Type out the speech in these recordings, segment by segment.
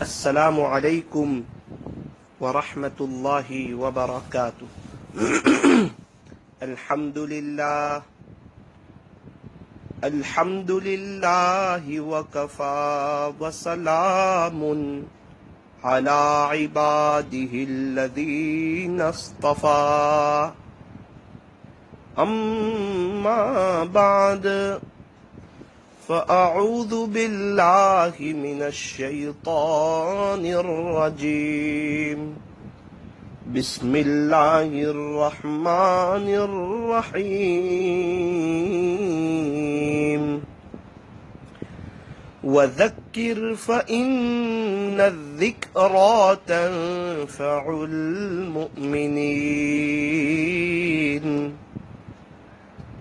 السلام علیکم ورحمۃ اللہ وبرکاتہ۔ الحمد للہ وکفى وسلام علی عباده الذین اصطفى، اما بعد فأعوذ باللہ من الشیطان الرجیم، بسم اللہ الرحمن الرحیم۔ وذکر فإن الذکرى تنفع المؤمنین۔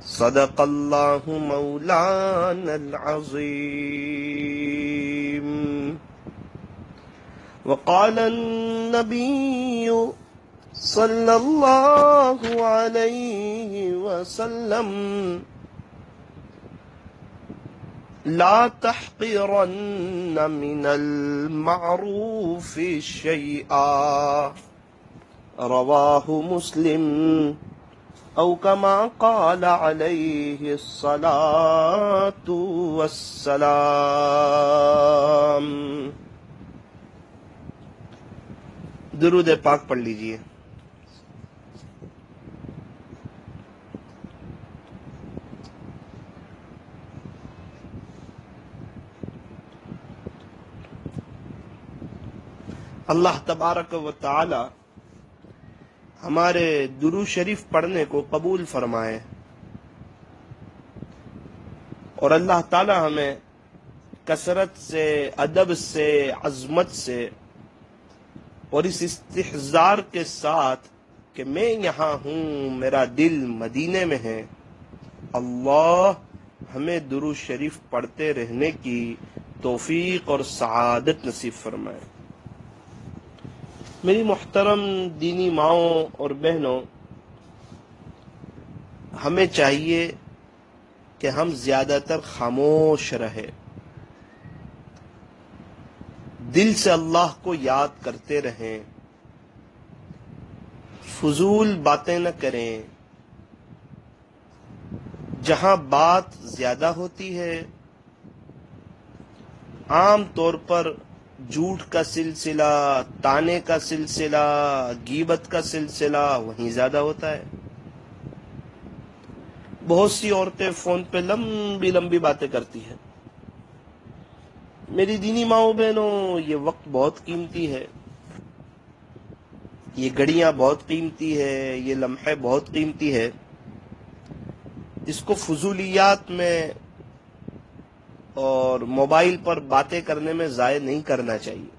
صدق اللہ مولانا العظیم۔ وقال النبی صلی اللہ علیہ وسلم: لا تحقرن من المعروف شیئا، رواہ مسلم، او کما قال علیہ الصلاۃ والسلام۔ درود پاک پڑھ لیجئے۔ اللہ تبارک و تعالی ہمارے درود شریف پڑھنے کو قبول فرمائے، اور اللہ تعالی ہمیں کثرت سے، ادب سے، عظمت سے اور اس استحضار کے ساتھ کہ میں یہاں ہوں، میرا دل مدینے میں ہے، اللہ ہمیں درود شریف پڑھتے رہنے کی توفیق اور سعادت نصیب فرمائے۔ میری محترم دینی ماؤں اور بہنوں، ہمیں چاہیے کہ ہم زیادہ تر خاموش رہیں، دل سے اللہ کو یاد کرتے رہیں، فضول باتیں نہ کریں۔ جہاں بات زیادہ ہوتی ہے، عام طور پر جھوٹ کا سلسلہ، تانے کا سلسلہ، غیبت کا سلسلہ وہیں زیادہ ہوتا ہے۔ بہت سی عورتیں فون پہ لمبی لمبی باتیں کرتی ہیں۔ میری دینی ماؤں بہنوں، یہ وقت بہت قیمتی ہے، یہ گھڑیاں بہت قیمتی ہے، یہ لمحے بہت قیمتی ہے۔ اس کو فضولیات میں اور موبائل پر باتیں کرنے میں ضائع نہیں کرنا چاہیے۔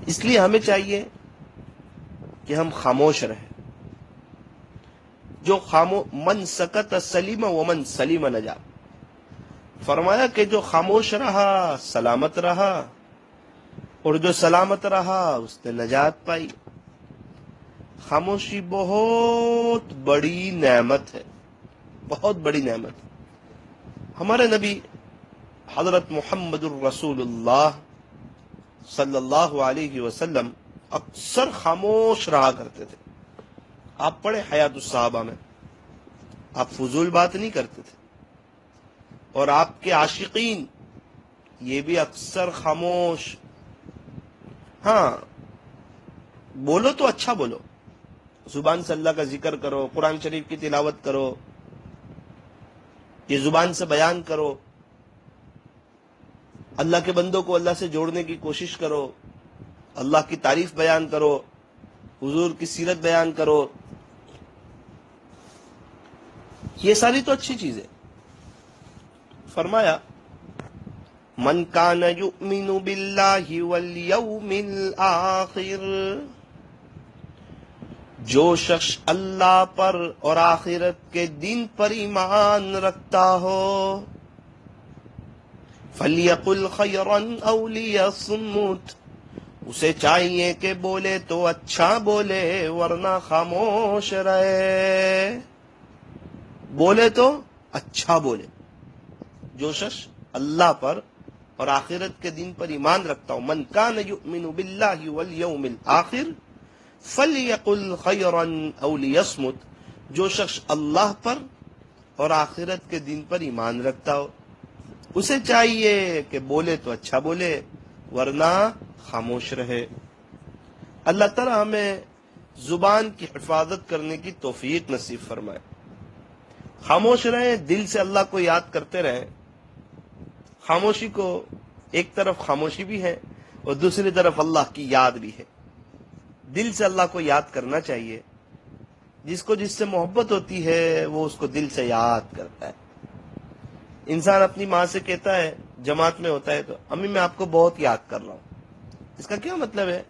اس لیے ہمیں چاہیے کہ ہم خاموش رہیں۔ جو من سکت سلیم ومن سلیم نجا، فرمایا کہ جو خاموش رہا سلامت رہا، اور جو سلامت رہا اس نے نجات پائی۔ خاموشی بہت بڑی نعمت ہے، بہت بڑی نعمت۔ ہمارے نبی حضرت محمد الرسول اللہ صلی اللہ علیہ وسلم اکثر خاموش رہا کرتے تھے۔ آپ پڑھیں حیات الصحابہ میں، آپ فضول بات نہیں کرتے تھے، اور آپ کے عاشقین یہ بھی اکثر خاموش۔ ہاں، بولو تو اچھا بولو، زبان سے اللہ کا ذکر کرو، قرآن شریف کی تلاوت کرو، یہ زبان سے بیان کرو، اللہ کے بندوں کو اللہ سے جوڑنے کی کوشش کرو، اللہ کی تعریف بیان کرو، حضور کی سیرت بیان کرو۔ یہ ساری تو اچھی چیز ہے۔ فرمایا: من کان یؤمن باللہ والیوم الآخر، جو شخص اللہ پر اور آخرت کے دن پر ایمان رکھتا ہو، فَلْيَقُلْ خَيْرًا أَوْ لِيَصْمُتْ، اسے چاہیے کہ بولے تو اچھا بولے ورنہ خاموش رہے۔ بولے تو اچھا بولے۔ جو شخص اللہ پر اور آخرت کے دن پر ایمان رکھتا ہوں. من کان یؤمن باللہ والیوم الآخر فلیقل خیرا او لیصمت. جو شخص اللہ پر اور آخرت کے دن پر ایمان رکھتا ہو اسے چاہیے کہ بولے تو اچھا بولے ورنہ خاموش رہے. اللہ تعالی ہمیں زبان کی حفاظت کرنے کی توفیق نصیب فرمائے. خاموش رہیں، دل سے اللہ کو یاد کرتے رہیں. خاموشی کو ایک طرف خاموشی بھی ہے اور دوسری طرف اللہ کی یاد بھی ہے. دل سے اللہ کو یاد کرنا چاہیے. جس کو جس سے محبت ہوتی ہے وہ اس کو دل سے یاد کرتا ہے. انسان اپنی ماں سے کہتا ہے جماعت میں ہوتا ہے تو امی میں آپ کو بہت یاد کر رہا ہوں. اس کا کیا مطلب ہے؟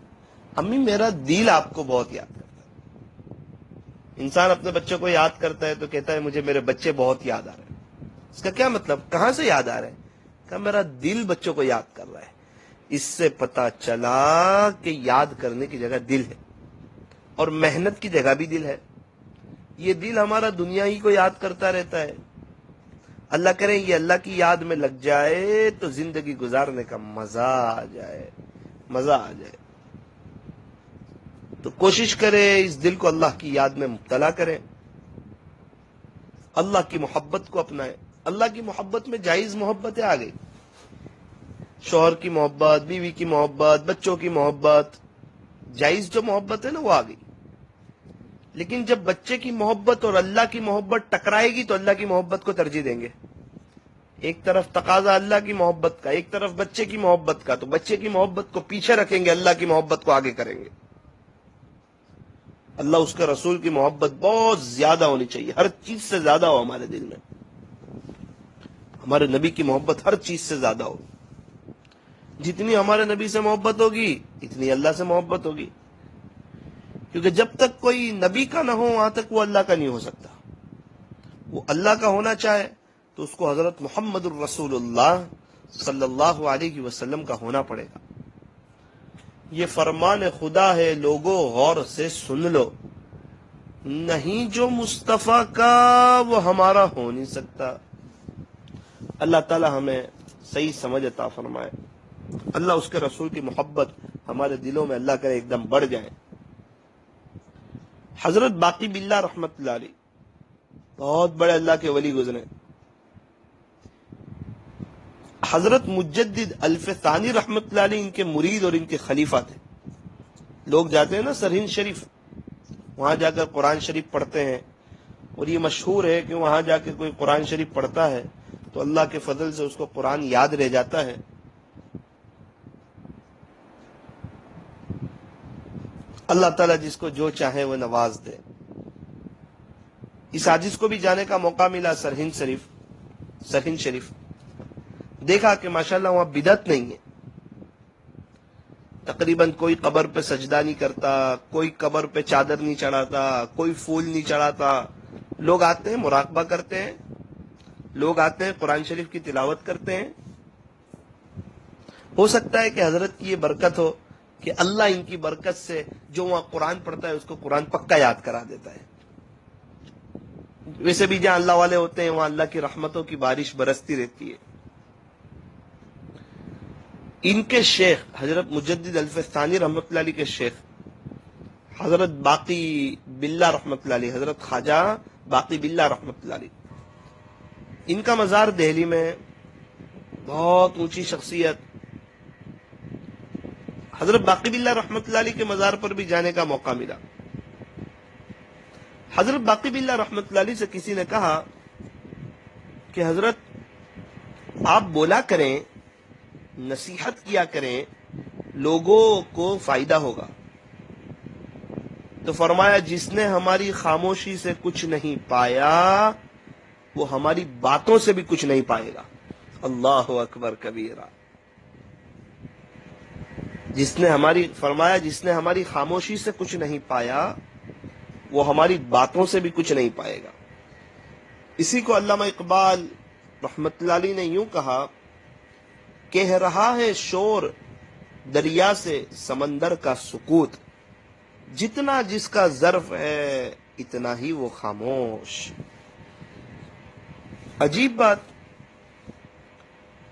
امی میرا دل آپ کو بہت یاد کرتا ہے. انسان اپنے بچوں کو یاد کرتا ہے تو کہتا ہے مجھے میرے بچے بہت یاد آ رہے ہیں. اس کا کیا مطلب؟ کہاں سے یاد آ رہے ہیں؟ کہ میرا دل بچوں کو یاد کر رہا ہے. اس سے پتا چلا کہ یاد کرنے کی جگہ دل ہے اور محنت کی جگہ بھی دل ہے. یہ دل ہمارا دنیا ہی کو یاد کرتا رہتا ہے. اللہ کرے یہ اللہ کی یاد میں لگ جائے تو زندگی گزارنے کا مزہ آ جائے، مزہ آ جائے. تو کوشش کرے اس دل کو اللہ کی یاد میں مبتلا کرے، اللہ کی محبت کو اپنائے. اللہ کی محبت میں جائز محبتیں آ گئی. شوہر کی محبت، بیوی کی محبت، بچوں کی محبت، جائز جو محبت ہے نا وہ آ گئی. لیکن جب بچے کی محبت اور اللہ کی محبت ٹکرائے گی تو اللہ کی محبت کو ترجیح دیں گے. ایک طرف تقاضا اللہ کی محبت کا، ایک طرف بچے کی محبت کا، تو بچے کی محبت کو پیچھے رکھیں گے، اللہ کی محبت کو آگے کریں گے. اللہ اس کے رسول کی محبت بہت زیادہ ہونی چاہیے، ہر چیز سے زیادہ ہو ہمارے دل میں. ہمارے نبی کی محبت ہر چیز سے زیادہ ہو. جتنی ہمارے نبی سے محبت ہوگی اتنی اللہ سے محبت ہوگی. کیونکہ جب تک کوئی نبی کا نہ ہو وہاں تک وہ اللہ کا نہیں ہو سکتا. وہ اللہ کا ہونا چاہے تو اس کو حضرت محمد الرسول اللہ صلی اللہ علیہ وسلم کا ہونا پڑے گا. یہ فرمان خدا ہے، لوگوں غور سے سن لو. نہیں جو مصطفیٰ کا وہ ہمارا ہو نہیں سکتا. اللہ تعالی ہمیں صحیح سمجھ عطا فرمائے. اللہ اس کے رسول کی محبت ہمارے دلوں میں اللہ کرے ایک دم بڑھ جائے. حضرت باقی باللہ رحمت اللہ علیہ بہت بڑے اللہ کے ولی گزرے. حضرت مجدد الف ثانی رحمت اللہ علیہ ان کے مرید اور ان کے خلیفہ تھے. لوگ جاتے ہیں نا سرہند شریف، وہاں جا کر قرآن شریف پڑھتے ہیں، اور یہ مشہور ہے کہ وہاں جا کے کوئی قرآن شریف پڑھتا ہے تو اللہ کے فضل سے اس کو قرآن یاد رہ جاتا ہے. اللہ تعالیٰ جس کو جو چاہے وہ نواز دے. اس حدیث کو بھی جانے کا موقع ملا سرہند شریف. دیکھا کہ ماشاءاللہ وہاں بدعت نہیں ہے. تقریباً کوئی قبر پہ سجدہ نہیں کرتا، کوئی قبر پہ چادر نہیں چڑھاتا، کوئی پھول نہیں چڑھاتا. لوگ آتے ہیں مراقبہ کرتے ہیں، لوگ آتے ہیں قرآن شریف کی تلاوت کرتے ہیں. ہو سکتا ہے کہ حضرت کی یہ برکت ہو کہ اللہ ان کی برکت سے جو وہاں قرآن پڑھتا ہے اس کو قرآن پکا یاد کرا دیتا ہے. ویسے بھی جہاں اللہ والے ہوتے ہیں وہاں اللہ کی رحمتوں کی بارش برستی رہتی ہے. ان کے شیخ حضرت مجدد الف ثانی رحمۃ اللہ علیہ کے شیخ حضرت باقی باللہ رحمۃ اللہ علیہ، حضرت خواجہ باقی باللہ رحمۃ اللہ علیہ، ان کا مزار دہلی میں، بہت اونچی شخصیت. حضرت باقی باللہ رحمۃ اللہ علیہ کے مزار پر بھی جانے کا موقع ملا. حضرت باقی باللہ رحمۃ اللہ علیہ سے کسی نے کہا کہ حضرت آپ بولا کریں، نصیحت کیا کریں، لوگوں کو فائدہ ہوگا. تو فرمایا جس نے ہماری خاموشی سے کچھ نہیں پایا وہ ہماری باتوں سے بھی کچھ نہیں پائے گا. اللہ اکبر کبیرہ. جس نے ہماری خاموشی سے کچھ نہیں پایا وہ ہماری باتوں سے بھی کچھ نہیں پائے گا. اسی کو علامہ اقبال رحمت اللہ علیہ نے یوں کہا، کہہ رہا ہے شور دریا سے سمندر کا سکوت، جتنا جس کا ظرف ہے اتنا ہی وہ خاموش. عجیب بات،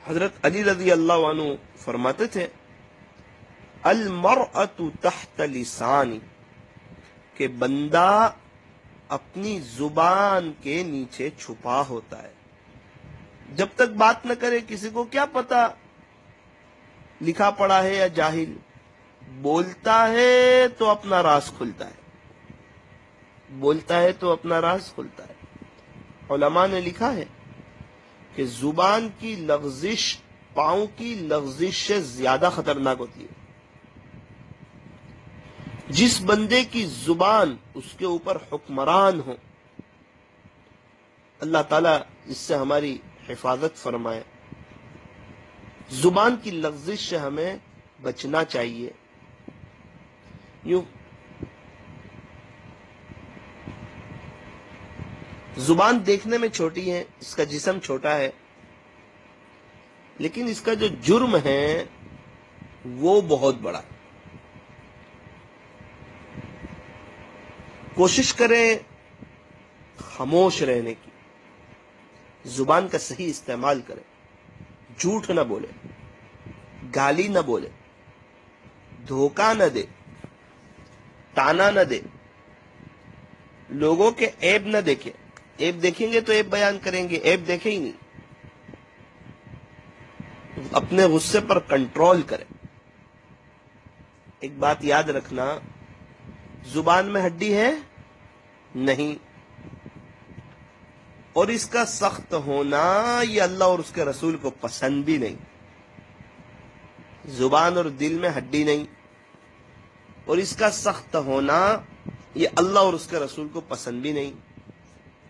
حضرت علی رضی اللہ عنہ فرماتے تھے المرأۃ تحت لسانی، کہ بندہ اپنی زبان کے نیچے چھپا ہوتا ہے. جب تک بات نہ کرے کسی کو کیا پتا لکھا پڑا ہے یا جاہل. بولتا ہے تو اپنا راز کھلتا ہے، بولتا ہے تو اپنا راز کھلتا ہے. علماء نے لکھا ہے کہ زبان کی لغزش پاؤں کی لغزش سے زیادہ خطرناک ہوتی ہے. جس بندے کی زبان اس کے اوپر حکمران ہو، اللہ تعالیٰ اس سے ہماری حفاظت فرمائے. زبان کی لغزش سے ہمیں بچنا چاہیے. یوں زبان دیکھنے میں چھوٹی ہے، اس کا جسم چھوٹا ہے، لیکن اس کا جو جرم ہے وہ بہت بڑا ہے. کوشش کریں خاموش رہنے کی، زبان کا صحیح استعمال کریں، جھوٹ نہ بولے، گالی نہ بولے، دھوکہ نہ دے، تانا نہ دے، لوگوں کے عیب نہ دیکھیں. عیب دیکھیں گے تو عیب بیان کریں گے، عیب دیکھیں ہی نہیں. اپنے غصے پر کنٹرول کریں. ایک بات یاد رکھنا، زبان میں ہڈی ہے نہیں، اور اس کا سخت ہونا یہ اللہ اور اس کے رسول کو پسند بھی نہیں. زبان اور دل میں ہڈی نہیں، اور اس کا سخت ہونا یہ اللہ اور اس کے رسول کو پسند بھی نہیں.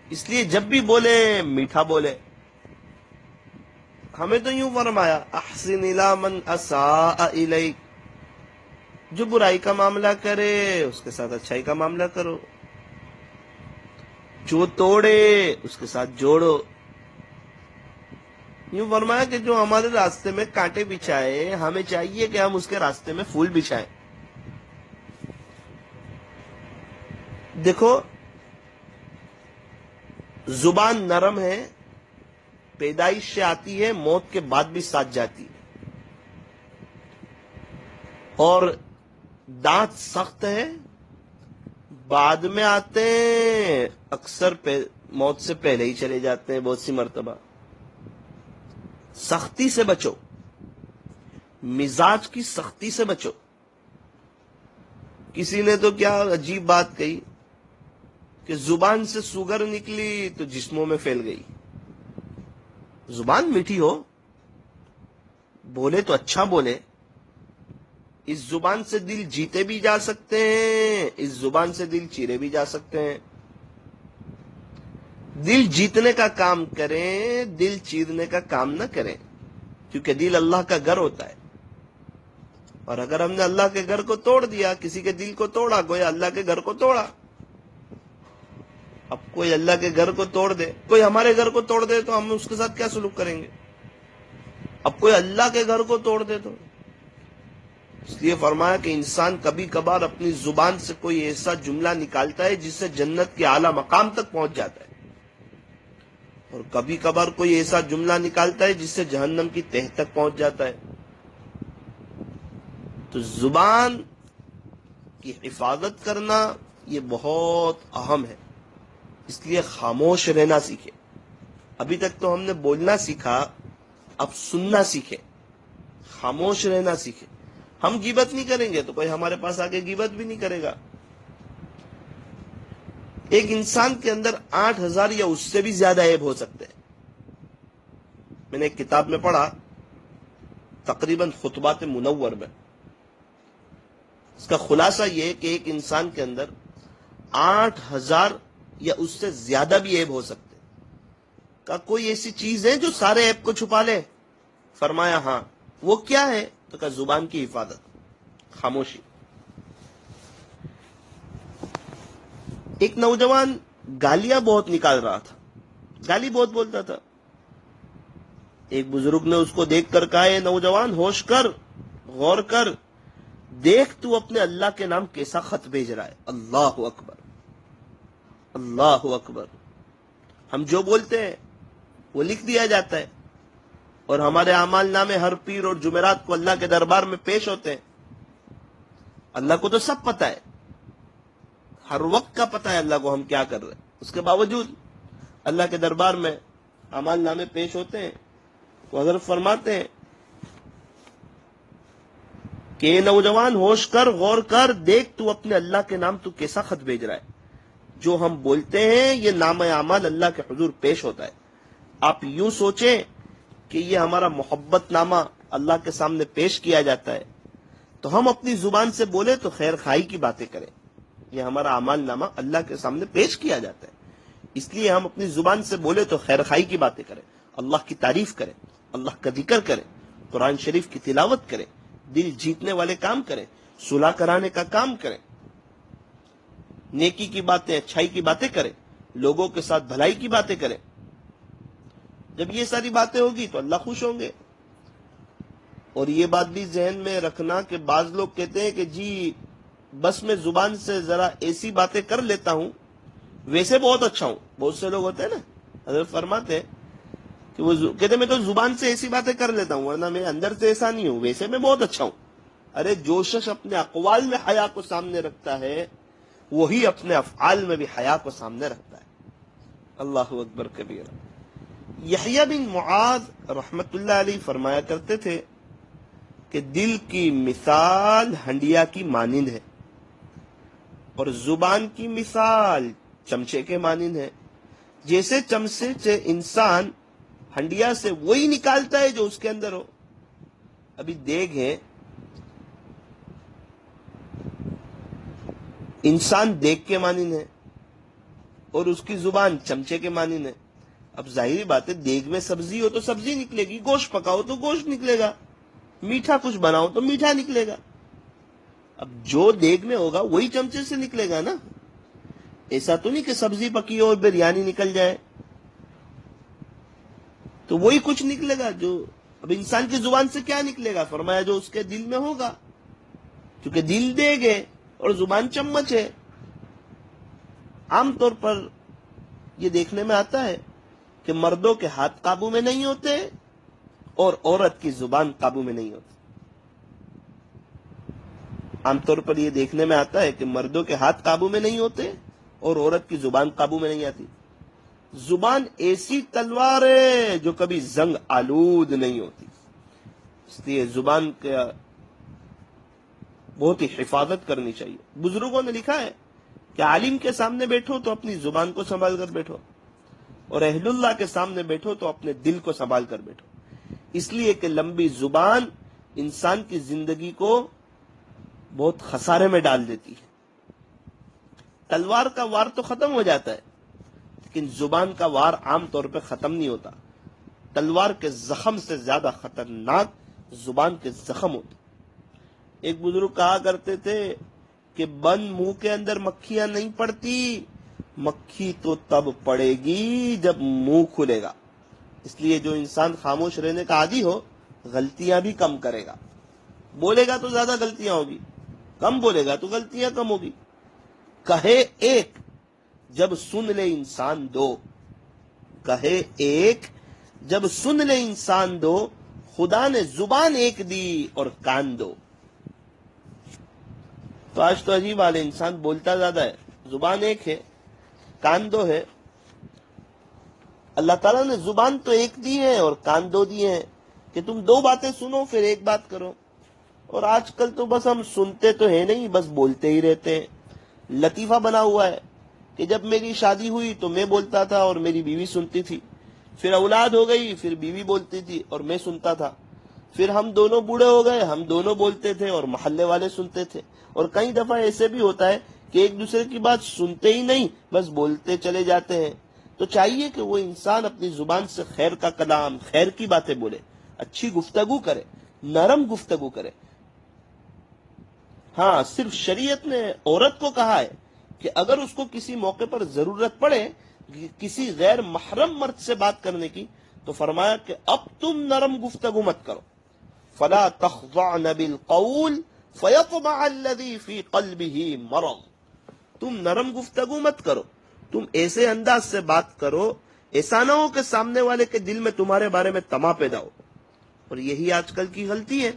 اس لیے جب بھی بولے میٹھا بولے. ہمیں تو یوں فرمایا احسن الی من اساء الیک، جو برائی کا معاملہ کرے اس کے ساتھ اچھائی کا معاملہ کرو، جو توڑے اس کے ساتھ جوڑو. یوں فرمایا کہ جو ہمارے راستے میں کانٹے بچھائے ہمیں چاہیے کہ ہم اس کے راستے میں پھول بچھائیں. دیکھو زبان نرم ہے، پیدائش سے آتی ہے، موت کے بعد بھی ساتھ جاتی ہے. اور دانت سخت ہے، بعد میں آتے ہیں، اکثر موت سے پہلے ہی چلے جاتے ہیں بہت سی مرتبہ. سختی سے بچو، مزاج کی سختی سے بچو. کسی نے تو کیا عجیب بات کہی کہ زبان سے سوگر نکلی تو جسموں میں پھیل گئی. زبان میٹھی ہو، بولے تو اچھا بولے. اس زبان سے دل جیتے بھی جا سکتے ہیں، اس زبان سے دل چیرے بھی جا سکتے ہیں. دل جیتنے کا کام کریں، دل چیرنے کا کام نہ کریں، کیونکہ دل اللہ کا گھر ہوتا ہے. اور اگر ہم نے اللہ کے گھر کو توڑ دیا، کسی کے دل کو توڑا، گویا اللہ کے گھر کو توڑا. اب کوئی اللہ کے گھر کو توڑ دے، کوئی ہمارے گھر کو توڑ دے تو ہم اس کے ساتھ کیا سلوک کریں گے؟ اب کوئی اللہ کے گھر کو توڑ دے تو. اس لیے فرمایا کہ انسان کبھی کبھار اپنی زبان سے کوئی ایسا جملہ نکالتا ہے جس سے جنت کے اعلیٰ مقام تک پہنچ جاتا ہے، اور کبھی کبھار کوئی ایسا جملہ نکالتا ہے جس سے جہنم کی تہ تک پہنچ جاتا ہے. تو زبان کی حفاظت کرنا یہ بہت اہم ہے. اس لیے خاموش رہنا سیکھے. ابھی تک تو ہم نے بولنا سیکھا، اب سننا سیکھے، خاموش رہنا سیکھے. ہم غیبت نہیں کریں گے تو کوئی ہمارے پاس آگے غیبت بھی نہیں کرے گا. ایک انسان کے اندر 8,000 یا اس سے بھی زیادہ عیب ہو سکتے ہیں. میں نے ایک کتاب میں پڑھا، تقریباً خطبات منور میں، اس کا خلاصہ یہ کہ ایک انسان کے اندر 8,000 یا اس سے زیادہ بھی عیب ہو سکتے. کا کوئی ایسی چیز ہے جو سارے عیب کو چھپا لے؟ فرمایا ہاں. وہ کیا ہے؟ تو کہا زبان کی حفاظت، خاموشی. ایک نوجوان گالیاں بہت نکال رہا تھا، گالی بہت بولتا تھا. ایک بزرگ نے اس کو دیکھ کر کہا، اے نوجوان ہوش کر، غور کر، دیکھ تو اپنے اللہ کے نام کیسا خط بھیج رہا ہے. اللہ اکبر، اللہ اکبر. ہم جو بولتے ہیں وہ لکھ دیا جاتا ہے. اور ہمارے اعمال نامے ہر پیر اور جمعرات کو اللہ کے دربار میں پیش ہوتے ہیں. اللہ کو تو سب پتہ ہے، ہر وقت کا پتہ ہے اللہ کو ہم کیا کر رہے ہیں. اس کے باوجود اللہ کے دربار میں اعمال نامے پیش ہوتے ہیں تو حضرت فرماتے ہیں کہ نوجوان ہوش کر، غور کر، دیکھ تو اپنے اللہ کے نام تو کیسا خط بھیج رہا ہے. جو ہم بولتے ہیں یہ نام اعمال اللہ کے حضور پیش ہوتا ہے. آپ یوں سوچیں کہ یہ ہمارا محبت نامہ اللہ کے سامنے پیش کیا جاتا ہے تو ہم اپنی زبان سے بولے تو خیر خائی کی باتیں کریں. یہ ہمارا اعمال نامہ اللہ کے سامنے پیش کیا جاتا ہے، اس لیے ہم اپنی زبان سے بولے تو خیر خائی کی باتیں کریں، اللہ کی تعریف کریں، اللہ کا ذکر کریں، قرآن شریف کی تلاوت کریں، دل جیتنے والے کام کریں، صلح کرانے کا کام کریں، نیکی کی باتیں، اچھائی کی باتیں کریں، لوگوں کے ساتھ بھلائی کی باتیں کریں. جب یہ ساری باتیں ہوگی تو اللہ خوش ہوں گے. اور یہ بات بھی ذہن میں رکھنا کہ بعض لوگ کہتے ہیں کہ جی بس میں زبان سے ذرا ایسی باتیں کر لیتا ہوں، ویسے بہت اچھا ہوں. بہت سے لوگ ہوتے ہیں نا، حضرت فرماتے ہیں کہ وہ کہتے ہیں میں تو زبان سے ایسی باتیں کر لیتا ہوں ورنہ میں اندر سے ایسا نہیں ہوں، ویسے میں بہت اچھا ہوں. ارے جو شخص اپنے اقوال میں حیا کو سامنے رکھتا ہے وہی اپنے افعال میں بھی حیا کو سامنے رکھتا ہے. اللہ اکبر کبیرہ. یحییٰ بن معاذ رحمت اللہ علیہ فرمایا کرتے تھے کہ دل کی مثال ہنڈیا کی مانند ہے اور زبان کی مثال چمچے کے مانند ہے. جیسے چمچے سے انسان ہنڈیا سے وہی نکالتا ہے جو اس کے اندر ہو. ابھی دیکھ ہے، انسان دیکھ کے مانند ہے اور اس کی زبان چمچے کے مانند ہے. اب ظاہری بات ہے، دیگ میں سبزی ہو تو سبزی نکلے گی، گوشت پکاؤ تو گوشت نکلے گا، میٹھا کچھ بناؤ تو میٹھا نکلے گا. اب جو دیگ میں ہوگا وہی چمچے سے نکلے گا نا. ایسا تو نہیں کہ سبزی پکی ہو اور بریانی نکل جائے تو وہی کچھ نکلے گا. جو اب انسان کی زبان سے کیا نکلے گا؟ فرمایا جو اس کے دل میں ہوگا، کیونکہ دل دیگ ہے اور زبان چمچ ہے. عام طور پر یہ دیکھنے میں آتا ہے کہ مردوں کے ہاتھ قابو میں نہیں ہوتے اور عورت کی زبان قابو میں نہیں ہوتی. عام طور پر یہ دیکھنے میں آتا ہے کہ مردوں کے ہاتھ قابو میں نہیں ہوتے اور عورت کی زبان قابو میں نہیں آتی. زبان ایسی تلوار ہے جو کبھی زنگ آلود نہیں ہوتی، اس لیے زبان کا بہت ہی حفاظت کرنی چاہیے. بزرگوں نے لکھا ہے کہ عالم کے سامنے بیٹھو تو اپنی زبان کو سنبھال کر بیٹھو اور اہل اللہ کے سامنے بیٹھو تو اپنے دل کو سنبھال کر بیٹھو. اس لیے کہ لمبی زبان انسان کی زندگی کو بہت خسارے میں ڈال دیتی ہے. تلوار کا وار تو ختم ہو جاتا ہے لیکن زبان کا وار عام طور پہ ختم نہیں ہوتا. تلوار کے زخم سے زیادہ خطرناک زبان کے زخم ہوتے. ایک بزرگ کہا کرتے تھے کہ بند منہ کے اندر مکھیاں نہیں پڑتی، مکھی تو تب پڑے گی جب منہ کھلے گا. اس لیے جو انسان خاموش رہنے کا عادی ہو غلطیاں بھی کم کرے گا. بولے گا تو زیادہ غلطیاں ہوگی، کم بولے گا تو غلطیاں کم ہوگی. کہے ایک جب سن لے انسان دو، کہے ایک جب سن لے انسان دو، خدا نے زبان ایک دی اور کان دو. تو آج تو عجیب حال ہے، انسان بولتا زیادہ ہے، زبان ایک ہے، کان دو ہے. اللہ تعالیٰ نے زبان تو ایک دی ہے اور کان دو دیے ہیں کہ تم دو باتیں سنو پھر ایک بات کرو. اور آج کل تو بس ہم سنتے تو ہیں نہیں، بس بولتے ہی رہتے ہیں. لطیفہ بنا ہوا ہے کہ جب میری شادی ہوئی تو میں بولتا تھا اور میری بیوی سنتی تھی، پھر اولاد ہو گئی پھر بیوی بولتی تھی اور میں سنتا تھا، پھر ہم دونوں بوڑھے ہو گئے ہم دونوں بولتے تھے اور محلے والے سنتے تھے. اور کئی دفعہ ایسے بھی ہوتا ہے کہ ایک دوسرے کی بات سنتے ہی نہیں، بس بولتے چلے جاتے ہیں. تو چاہیے کہ وہ انسان اپنی زبان سے خیر کا کلام، خیر کی باتیں بولے، اچھی گفتگو کرے، نرم گفتگو کرے. ہاں صرف شریعت نے عورت کو کہا ہے کہ اگر اس کو کسی موقع پر ضرورت پڑے کسی غیر محرم مرد سے بات کرنے کی تو فرمایا کہ اب تم نرم گفتگو مت کرو. فلا تخضعن بالقول فيطمع الذي في قلبه مرض. تم نرم گفتگو مت کرو، تم ایسے انداز سے بات کرو ایسا نہ ہو کہ سامنے والے کے دل میں تمہارے بارے میں طمع پیدا ہو. اور یہی آج کل کی غلطی ہے.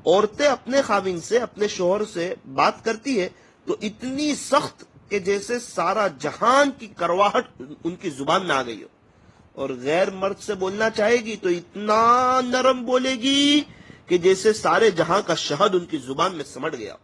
عورتیں اپنے خاوند سے، اپنے شوہر سے بات کرتی ہے تو اتنی سخت کہ جیسے سارا جہان کی کرواہٹ ان کی زبان میں آ گئی ہو، اور غیر مرد سے بولنا چاہے گی تو اتنا نرم بولے گی کہ جیسے سارے جہاں کا شہد ان کی زبان میں سمٹ گیا.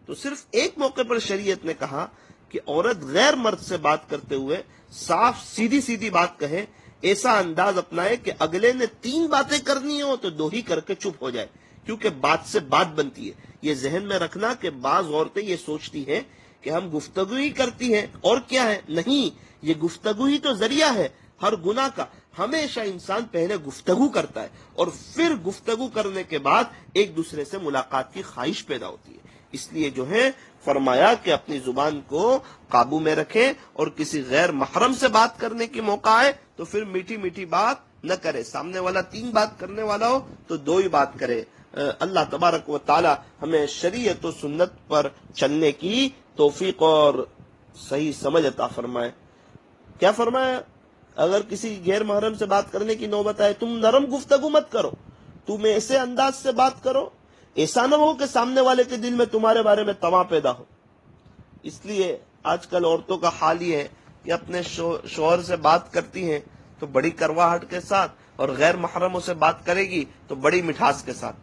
تو صرف ایک موقع پر شریعت نے کہا کہ عورت غیر مرد سے بات کرتے ہوئے صاف سیدھی سیدھی بات کہے، ایسا انداز اپنائے کہ اگلے نے 3 باتیں کرنی ہو تو 2 ہی کر کے چپ ہو جائے، کیونکہ بات سے بات بنتی ہے. یہ ذہن میں رکھنا کہ بعض عورتیں یہ سوچتی ہیں کہ ہم گفتگو ہی کرتی ہیں اور کیا ہے. نہیں، یہ گفتگو ہی تو ذریعہ ہے ہر گناہ کا. ہمیشہ انسان پہلے گفتگو کرتا ہے اور پھر گفتگو کرنے کے بعد ایک دوسرے سے ملاقات کی خواہش پیدا ہوتی ہے. اس لیے جو ہے فرمایا کہ اپنی زبان کو قابو میں رکھیں، اور کسی غیر محرم سے بات کرنے کی موقع آئے تو پھر میٹھی میٹھی بات نہ کرے. سامنے والا 3 بات کرنے والا ہو تو 2 ہی بات کرے. اللہ تبارک و تعالی ہمیں شریعت و سنت پر چلنے کی توفیق اور صحیح سمجھ عطا فرمائے. کیا فرمایا؟ اگر کسی غیر محرم سے بات کرنے کی نوبت آئے تم نرم گفتگو مت کرو، تم ایسے انداز سے بات کرو ایسا نہ ہو کہ سامنے والے کے دل میں تمہارے بارے میں طمع پیدا ہو. اس لیے آج کل عورتوں کا حال یہ ہے کہ اپنے شوہر سے بات کرتی ہیں تو بڑی کرواہٹ کے ساتھ، اور غیر محرموں سے بات کرے گی تو بڑی مٹھاس کے ساتھ.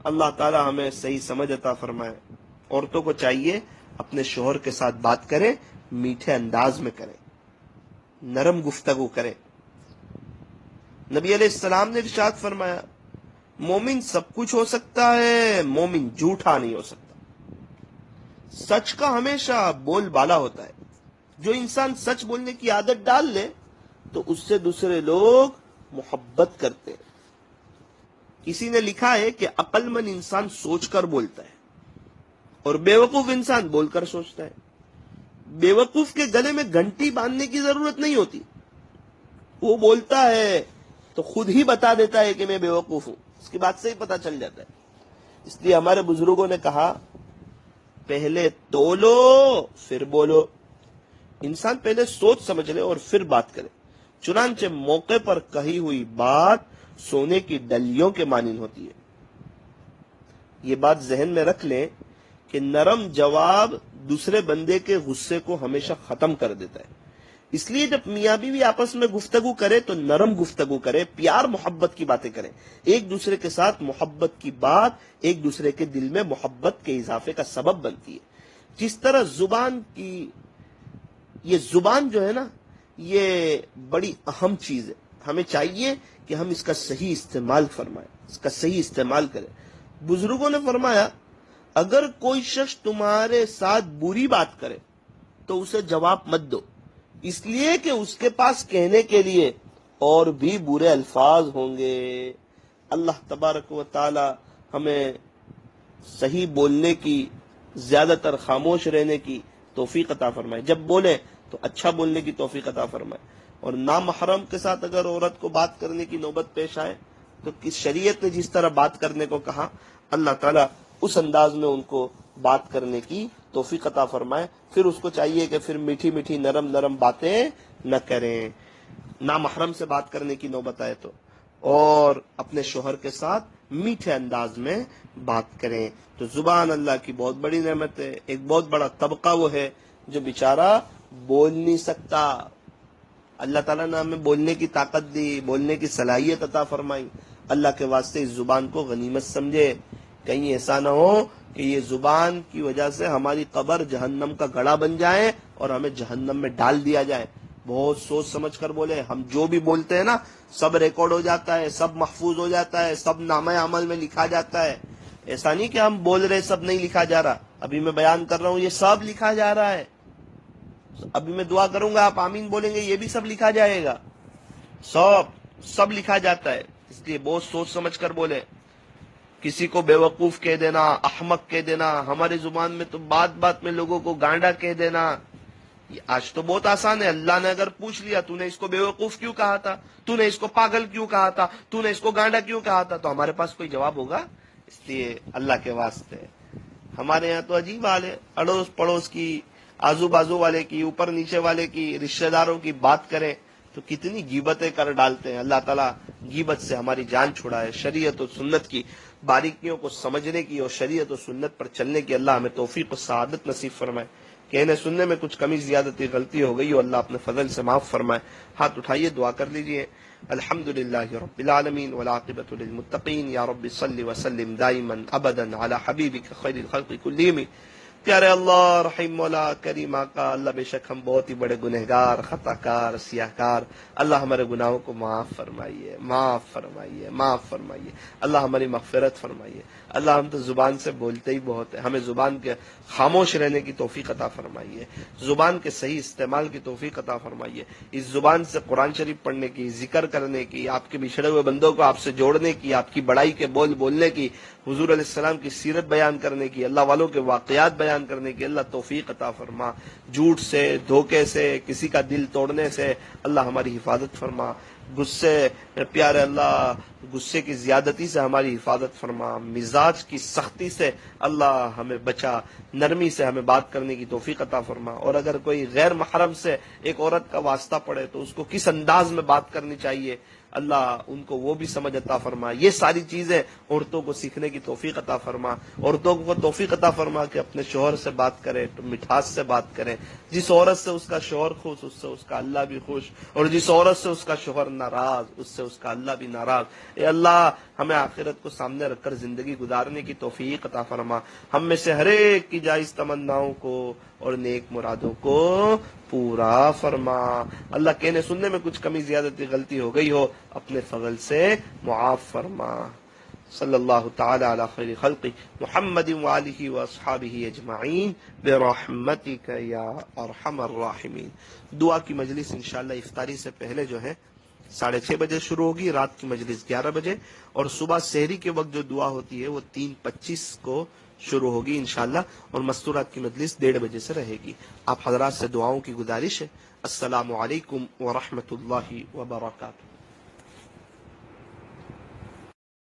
اللہ تعالی ہمیں صحیح سمجھ عطا فرمائے. عورتوں کو چاہیے اپنے شوہر کے ساتھ بات کریں، میٹھے انداز میں کریں، نرم گفتگو کریں. نبی علیہ السلام نے ارشاد فرمایا مومن سب کچھ ہو سکتا ہے، مومن جھوٹا نہیں ہو سکتا. سچ کا ہمیشہ بول بالا ہوتا ہے. جو انسان سچ بولنے کی عادت ڈال لے تو اس سے دوسرے لوگ محبت کرتے ہیں. کسی نے لکھا ہے کہ عقل مند انسان سوچ کر بولتا ہے اور بیوقوف انسان بول کر سوچتا ہے. بیوقوف کے گلے میں گھنٹی باندھنے کی ضرورت نہیں ہوتی، وہ بولتا ہے تو خود ہی بتا دیتا ہے کہ میں بیوقوف ہوں، اس کی بات سے ہی پتا چل جاتا ہے. اس لیے ہمارے بزرگوں نے کہا پہلے تولو پھر بولو. انسان پہلے سوچ سمجھ لے اور پھر بات کرے. چنانچہ موقع پر کہی ہوئی بات سونے کی ڈلیوں کے مانند ہوتی ہے. یہ بات ذہن میں رکھ لیں کہ نرم جواب دوسرے بندے کے غصے کو ہمیشہ ختم کر دیتا ہے. اس لیے جب میاں بیوی آپس میں گفتگو کرے تو نرم گفتگو کرے، پیار محبت کی باتیں کریں. ایک دوسرے کے ساتھ محبت کی بات ایک دوسرے کے دل میں محبت کے اضافے کا سبب بنتی ہے. جس طرح یہ زبان جو ہے نا، یہ بڑی اہم چیز ہے. ہمیں چاہیے کہ ہم اس کا صحیح استعمال فرمائیں، اس کا صحیح استعمال کریں. بزرگوں نے فرمایا اگر کوئی شخص تمہارے ساتھ بری بات کرے تو اسے جواب مت دو، اس لیے کہ اس کے پاس کہنے کے لیے اور بھی برے الفاظ ہوں گے. اللہ تبارک و تعالی ہمیں صحیح بولنے کی، زیادہ تر خاموش رہنے کی توفیق عطا فرمائے. جب بولے تو اچھا بولنے کی توفیق عطا فرمائے. اور نامحرم کے ساتھ اگر عورت کو بات کرنے کی نوبت پیش آئے تو کس شریعت نے جس طرح بات کرنے کو کہا اللہ تعالیٰ اس انداز میں ان کو بات کرنے کی توفیق عطا فرمائے. پھر اس کو چاہیے کہ پھر میٹھی میٹھی نرم نرم باتیں نہ کریں. نامحرم سے بات کرنے کی نوبت آئے تو اور اپنے شوہر کے ساتھ میٹھے انداز میں بات کریں. تو زبان اللہ کی بہت بڑی نعمت ہے. ایک بہت بڑا طبقہ وہ ہے جو بیچارہ بول نہیں سکتا. اللہ تعالیٰ نے ہمیں بولنے کی طاقت دی، بولنے کی صلاحیت عطا فرمائی. اللہ کے واسطے اس زبان کو غنیمت سمجھے. کہیں ایسا نہ ہو کہ یہ زبان کی وجہ سے ہماری قبر جہنم کا گڑھا بن جائے اور ہمیں جہنم میں ڈال دیا جائے. بہت سوچ سمجھ کر بولے. ہم جو بھی بولتے ہیں نا سب ریکارڈ ہو جاتا ہے، سب محفوظ ہو جاتا ہے، سب نامہ عمل میں لکھا جاتا ہے. ایسا نہیں کہ ہم بول رہے سب نہیں لکھا جا رہا. ابھی میں بیان کر رہا ہوں یہ سب لکھا جا رہا ہے. ابھی میں دعا کروں گا آپ آمین بولیں گے یہ بھی سب لکھا جائے گا. سب لکھا جاتا ہے. اس لیے بہت سوچ سمجھ کر بولے. کسی کو بیوقوف کہہ دینا، احمق کہہ دینا، ہماری زبان میں تو بات بات میں لوگوں کو گانڈا کہہ دینا، یہ آج تو بہت آسان ہے. اللہ نے اگر پوچھ لیا تو نے اس کو بیوقوف کیوں کہا تھا، تو نے اس کو پاگل کیوں کہا تھا، تو نے اس کو گانڈا کیوں کہا تھا، تو ہمارے پاس کوئی جواب ہوگا. اس لیے اللہ کے واسطے ہمارے یہاں تو عجیب حال ہے. اڑوس پڑوس کی، آزو بازو والے کی، اوپر نیچے والے کی، رشتہ داروں کی بات کریں تو کتنی غیبتیں کر ڈالتے ہیں. اللہ تعالیٰ غیبت سے ہماری جان چھڑائے، شریعت و سنت کی باریکیوں کو سمجھنے کی اور شریعت و سنت پر چلنے کی اللہ ہمیں توفیق و سعادت نصیب فرمائے۔ کہنے سننے میں کچھ کمی زیادتی غلطی ہو گئی ہو، اللہ اپنے فضل سے معاف فرمائے۔ ہاتھ اٹھائیے، دعا کر لیجئے۔ الحمدللہ رب العالمین والعاقبۃ للمتقین، یا رب صل وسلم دائما ابدا علی حبیبک خیر الخلق کلہم۔ پیارے اللہ، رحیم مولا، کریم آقا، اللہ بے شک ہم بہت ہی بڑے گنہگار، خطا کار، سیاہ کار، اللہ ہمارے گناہوں کو معاف فرمائیے، معاف فرمائیے، معاف فرمائیے، اللہ ہماری مغفرت فرمائیے۔ اللہ ہم تو زبان سے بولتے ہی بہت ہیں، ہمیں زبان کے خاموش رہنے کی توفیق عطا فرمائیے، زبان کے صحیح استعمال کی توفیق عطا فرمائیے، اس زبان سے قرآن شریف پڑھنے کی، ذکر کرنے کی، آپ کے بچھڑے ہوئے بندوں کو آپ سے جوڑنے کی، آپ کی بڑائی کے بول بولنے کی، حضور علیہ السلام کی سیرت بیان کرنے کی، اللہ والوں کے واقعات بیان کرنے کی اللہ توفیق عطا فرما۔ جھوٹ سے، دھوکے سے، کسی کا دل توڑنے سے اللہ ہماری حفاظت فرما۔ غصے، پیارے اللہ، غصے کی زیادتی سے ہماری حفاظت فرما، مزاج کی سختی سے اللہ ہمیں بچا، نرمی سے ہمیں بات کرنے کی توفیق عطا فرما۔ اور اگر کوئی غیر محرم سے ایک عورت کا واسطہ پڑے تو اس کو کس انداز میں بات کرنی چاہیے، اللہ ان کو وہ بھی سمجھ عطا فرما۔ یہ ساری چیزیں عورتوں کو سیکھنے کی توفیق عطا فرما، عورتوں کو توفیق عطا فرما کہ اپنے شوہر سے بات کرے تو مٹھاس سے بات کریں۔ جس عورت سے اس کا شوہر خوش، اس سے اس کا اللہ بھی خوش، اور جس عورت سے اس کا شوہر ناراض، اس سے اس کا اللہ بھی ناراض۔ اے اللہ، ہمیں آخرت کو سامنے رکھ کر زندگی گزارنے کی توفیق عطا فرما۔ ہم میں سے ہر ایک کی جائز تمناؤں کو اور نیک مرادوں کو پورا فرما۔ اللہ، کہنے سننے میں کچھ کمی زیادتی غلطی ہو گئی ہو، اپنے فضل سے معاف فرما۔ صلی اللہ تعالی علی خیر خلق محمد وآلہ واصحابہ اجمعین برحمتک یا ارحم الراحمین۔ دعا کی مجلس انشاءاللہ افطاری سے پہلے جو ہے 6:30 بجے شروع ہوگی، رات کی مجلس 11 بجے، اور صبح سحری کے وقت جو دعا ہوتی ہے وہ 3:25 کو شروع ہوگی انشاءاللہ، اور مستورات کی مجلس 1:30 بجے سے رہے گی۔ آپ حضرات سے دعاؤں کی گزارش ہے۔ السلام علیکم ورحمۃ اللہ وبرکاتہ۔